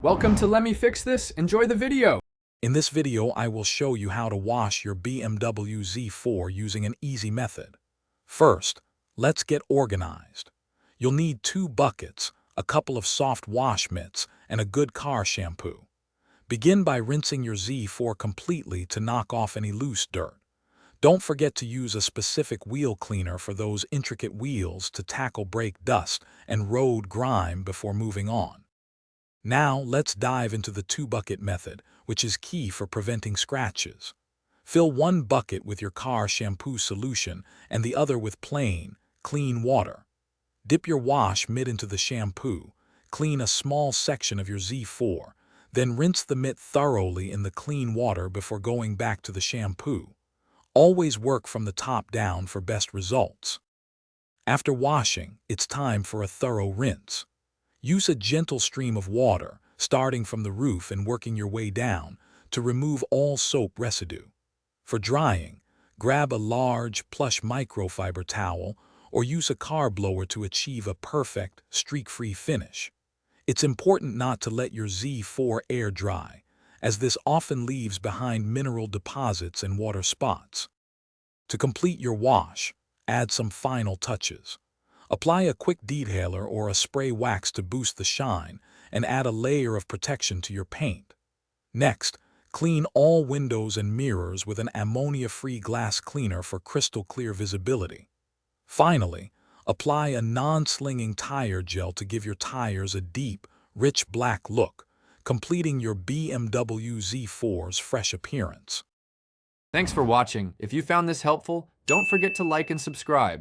Welcome to Let Me Fix This. Enjoy the video. In this video, I will show you how to wash your BMW Z4 using an easy method. First, let's get organized. You'll need 2 buckets, a couple of soft wash mitts, and a good car shampoo. Begin by rinsing your Z4 completely to knock off any loose dirt. Don't forget to use a specific wheel cleaner for those intricate wheels to tackle brake dust and road grime before moving on. Now, let's dive into the 2-bucket method, which is key for preventing scratches. Fill 1 bucket with your car shampoo solution and the other with plain, clean water. Dip your wash mitt into the shampoo, clean a small section of your Z4, then rinse the mitt thoroughly in the clean water before going back to the shampoo. Always work from the top down for best results. After washing, it's time for a thorough rinse. Use a gentle stream of water, starting from the roof and working your way down, to remove all soap residue. For drying, grab a large, plush microfiber towel or use a car blower to achieve a perfect, streak-free finish. It's important not to let your Z4 air dry, as this often leaves behind mineral deposits and water spots. To complete your wash, add some final touches. Apply a quick detailer or a spray wax to boost the shine and add a layer of protection to your paint. Next, clean all windows and mirrors with an ammonia-free glass cleaner for crystal clear visibility. Finally, apply a non-slinging tire gel to give your tires a deep, rich black look, completing your BMW Z4's fresh appearance. Thanks for watching. If you found this helpful, don't forget to like and subscribe.